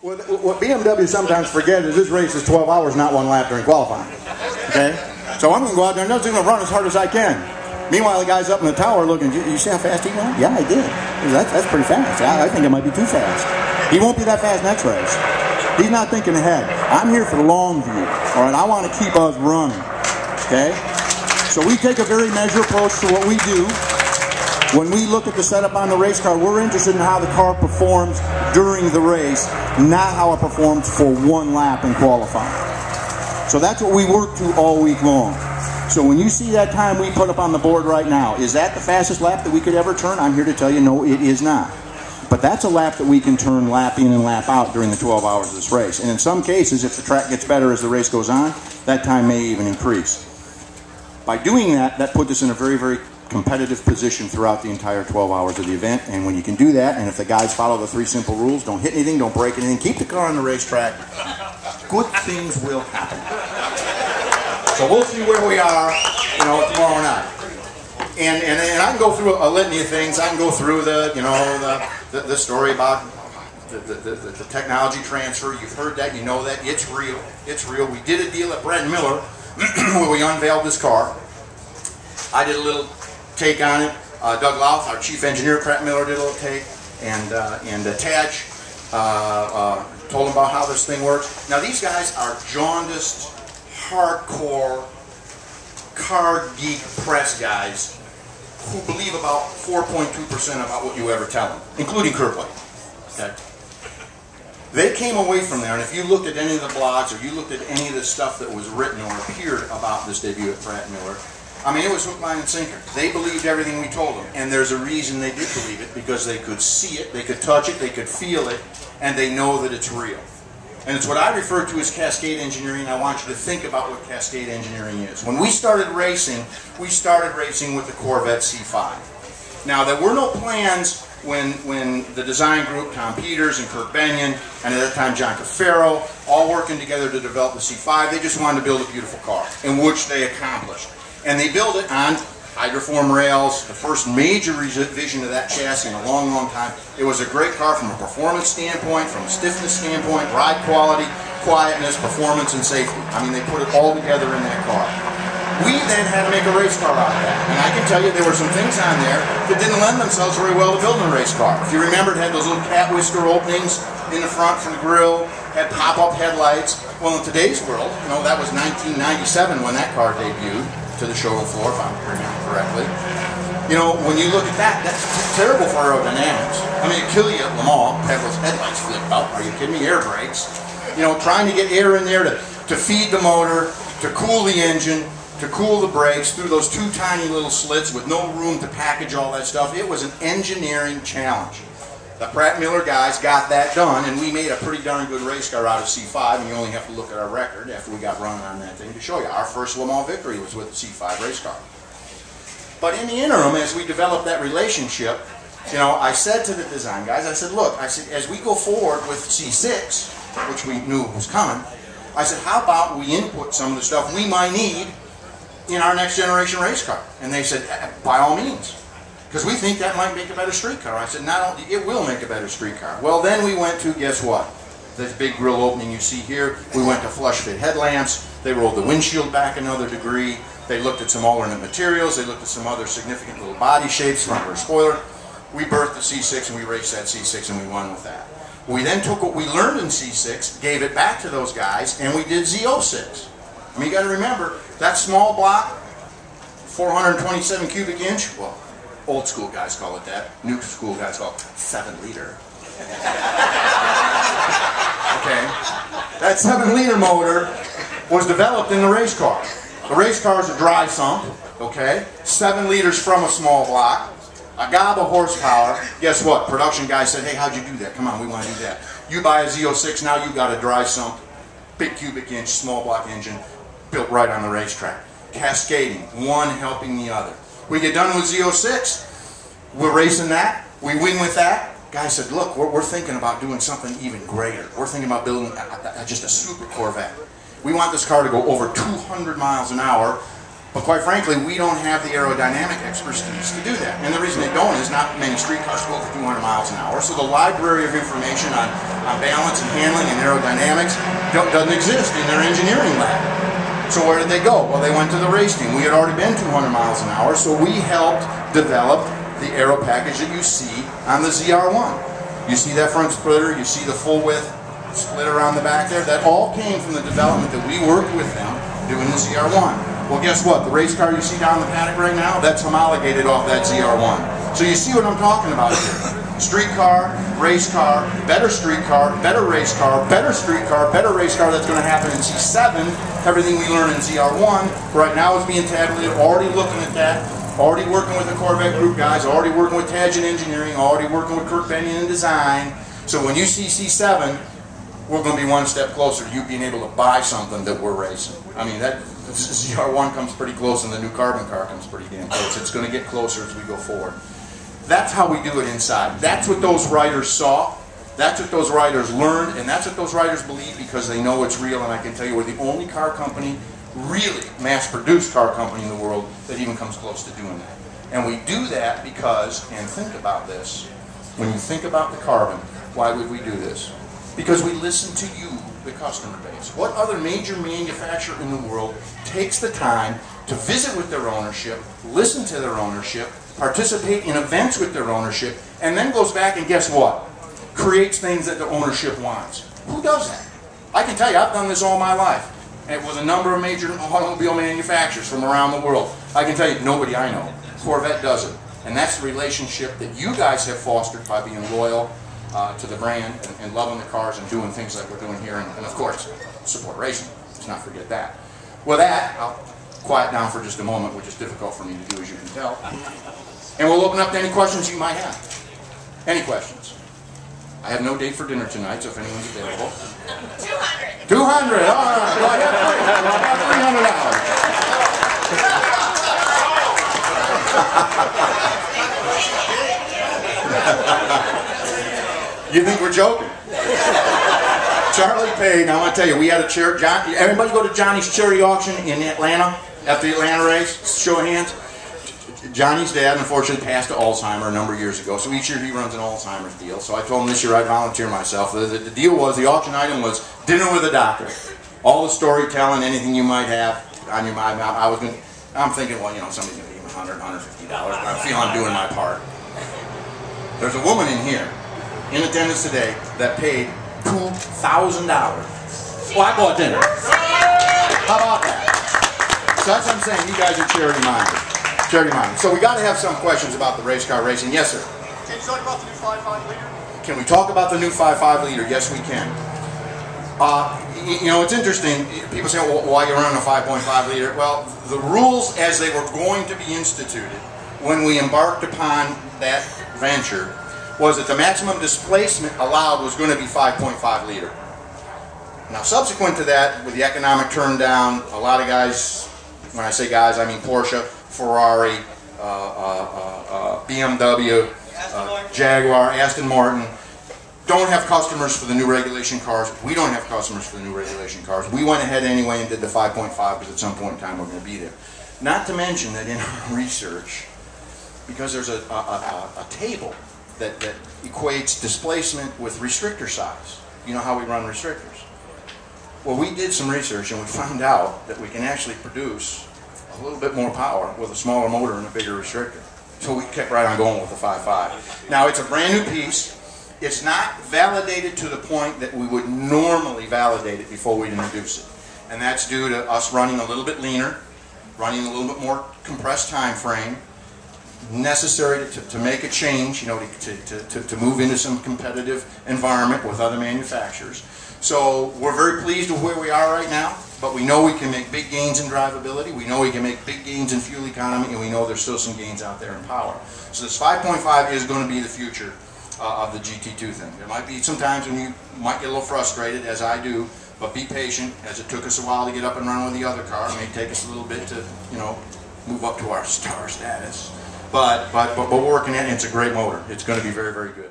What BMW sometimes forget is this race is 12 hours, not 1 lap during qualifying. Okay? So I'm going to go out there and I'm just going to run as hard as I can. Meanwhile, the guy's up in the tower looking, you see how fast he went? Yeah, I did. That's pretty fast. I think it might be too fast. He won't be that fast next race. He's not thinking ahead. I'm here for the long view. All right, I want to keep us running. Okay? So we take a very measured approach to what we do. When we look at the setup on the race car, we're interested in how the car performs during the race, not how it performs for 1 lap in qualifying. So that's what we work to all week long. So when you see that time we put up on the board right now, is that the fastest lap that we could ever turn? I'm here to tell you, no, it is not. But that's a lap that we can turn lap in and lap out during the 12 hours of this race. And in some cases, if the track gets better as the race goes on, that time may even increase. By doing that, that puts us in a very, very competitive position throughout the entire 12 hours of the event. And when you can do that, and if the guys follow the 3 simple rules, don't hit anything, don't break anything, keep the car on the racetrack, good things will happen. So we'll see where we are, tomorrow night. And I can go through a litany of things. I can go through the story about the technology transfer. You've heard that, you know that. It's real. It's real. We did a deal at Brett Miller where we unveiled this car. I did a little take on it. Doug Louth, our chief engineer at Pratt Miller, did a little take. And Taj told him about how this thing works. Now these guys are jaundiced, hardcore, car geek press guys who believe about 4.2% about what you ever tell them, including Kirkwood. Okay? They came away from there, and if you looked at any of the blogs or you looked at any of the stuff that was written or appeared about this debut at Pratt Miller, I mean, it was hook, line, and sinker. They believed everything we told them, and there's a reason they did believe it, because they could see it, they could touch it, they could feel it, and they know that it's real. And it's what I refer to as cascade engineering. I want you to think about what cascade engineering is. When we started racing with the Corvette C5. Now, there were no plans when the design group, Tom Peters and Kirk Benyon, and at that time John Cafaro, all working together to develop the C5. They just wanted to build a beautiful car, in which they accomplished. And they built it on hydroform rails, the first major revision of that chassis in a long, long time. It was a great car from a performance standpoint, from a stiffness standpoint, ride quality, quietness, performance, and safety. I mean, they put it all together in that car. We then had to make a race car out of that. And I can tell you there were some things on there that didn't lend themselves very well to building a race car. If you remember, it had those little cat whisker openings in the front for the grille, had pop-up headlights. Well, in today's world, that was 1997 when that car debuted to the showroom floor, if I remember correctly. When you look at that, that's terrible for aerodynamics. I mean, it'd kill you at Le Mans, have those headlights flipped up. Are you kidding me? Air brakes. Trying to get air in there to feed the motor, to cool the engine, to cool the brakes through those 2 tiny little slits with no room to package all that stuff. It was an engineering challenge. The Pratt Miller guys got that done, and we made a pretty darn good race car out of C5, and you only have to look at our record after we got running on that thing to show you. Our first Le Mans victory was with the C5 race car. But in the interim, as we developed that relationship, I said to the design guys, I said, look, as we go forward with C6, which we knew was coming, I said, how about we input some of the stuff we might need in our next generation race car? And they said, by all means. Because we think that might make a better street car. I said, not only, it will make a better street car. Well, then we went to, guess what? This big grille opening you see here. We went to flush fit headlamps. They rolled the windshield back another degree. They looked at some alternate materials. They looked at some other significant little body shapes, front rear spoiler. We birthed the C6 and we raced that C6 and we won with that. We then took what we learned in C6, gave it back to those guys, and we did Z06. I mean, you got to remember, that small block, 427 cubic inch, well, old school guys call it that. New school guys call it 7-liter. Okay? That 7-liter motor was developed in the race car. The race car is a dry sump, okay? 7 liters from a small block. A gob of horsepower. Guess what? Production guy said, hey, how'd you do that? Come on, we want to do that. You buy a Z06, now you got a dry sump, big cubic inch, small block engine, built right on the racetrack. Cascading, one helping the other. We get done with Z06, we're racing that, we win with that. Guy said, look, we're thinking about doing something even greater. We're thinking about building just a super Corvette. We want this car to go over 200 miles an hour, but quite frankly, we don't have the aerodynamic expertise to do that. And the reason they don't is not many street cars go over 200 miles an hour, so the library of information on on balance and handling and aerodynamics doesn't exist in their engineering lab. So where did they go? Well, they went to the race team. We had already been 200 miles an hour, so we helped develop the aero package that you see on the ZR1. You see that front splitter, you see the full width splitter on the back there. That all came from the development that we worked with them doing the ZR1. Well, guess what? The race car you see down the paddock right now, that's homologated off that ZR1. So you see what I'm talking about here. Street car, race car, better street car, better race car, better street car, better race car. That's going to happen in C7. Everything we learn in ZR1 right now is being tabulated, already looking at that, already working with the Corvette group guys, already working with Tangent Engineering, already working with Kurt Bennion in design. So when you see C7, we're going to be one step closer to you being able to buy something that we're racing. I mean, that ZR1 comes pretty close and the new carbon car comes pretty damn close. It's going to get closer as we go forward. That's how we do it inside. That's what those riders saw. That's what those riders learned, and that's what those riders believe because they know it's real. And I can tell you we're the only car company, really mass-produced car company in the world that even comes close to doing that. And we do that because, and think about this, when you think about the carbon, why would we do this? Because we listen to you, the customer base. What other major manufacturer in the world takes the time to visit with their ownership, listen to their ownership, participate in events with their ownership, and then goes back and guess what? Creates things that the ownership wants. Who does that? I can tell you, I've done this all my life. And with a number of major automobile manufacturers from around the world. I can tell you, nobody I know. Corvette does it. And that's the relationship that you guys have fostered by being loyal to the brand and loving the cars and doing things like we're doing here. And of course, support racing. Let's not forget that. With that, I'll quiet down for just a moment, which is difficult for me to do, as you can tell. And we'll open up to any questions you might have. Any questions? I have no date for dinner tonight, so if anyone's available. 200. 200. All right. Well, I have $300. You think we're joking? Charlie paid. Now I'm gonna tell you, we had a charity. Everybody go to Johnny's charity auction in Atlanta after the Atlanta race. Show of hands. Johnny's dad, unfortunately, passed to Alzheimer's a number of years ago, so each year he runs an Alzheimer's deal. So I told him this year I'd volunteer myself. The deal was, the auction item was dinner with a doctor. All the storytelling, anything you might have on your mind. I'm thinking, well, you know, somebody's going to give me $100, $150. I feel I'm doing my part. There's a woman in here, in attendance today, that paid $2,000. Well, I bought dinner. How about that? So that's what I'm saying. You guys are charity-minded. Charity-minded. So we got to have some questions about the race car racing. Yes, sir. Can you talk about the new 5.5 liter? Can we talk about the new 5.5 liter? Yes, we can. You know, it's interesting. People say, well, why you running a 5.5 liter? Well, the rules as they were going to be instituted when we embarked upon that venture was that the maximum displacement allowed was going to be 5.5 liter. Now, subsequent to that, with the economic turn down, a lot of guys, when I say guys, I mean Porsche, Ferrari, BMW, Jaguar, Aston Martin, don't have customers for the new regulation cars. We don't have customers for the new regulation cars. We went ahead anyway and did the 5.5 because at some point in time we're going to be there. Not to mention that in our research, because there's a table that equates displacement with restrictor size. You know how we run restrictors. Well, we did some research and we found out that we can actually produce a little bit more power with a smaller motor and a bigger restrictor. So we kept right on going with the 5.5. Now, it's a brand new piece. It's not validated to the point that we would normally validate it before we'd introduce it. And that's due to us running a little bit leaner, running a little bit more compressed time frame, necessary to make a change, you know, to move into some competitive environment with other manufacturers. So we're very pleased with where we are right now, but we know we can make big gains in drivability, we know we can make big gains in fuel economy, and we know there's still some gains out there in power. So this 5.5 is going to be the future of the GT2 thing. There might be some times when you might get a little frustrated, as I do, but be patient, as it took us a while to get up and run with the other car. It may take us a little bit to, you know, move up to our star status. But we're working at it, and it's a great motor. It's going to be very, very good.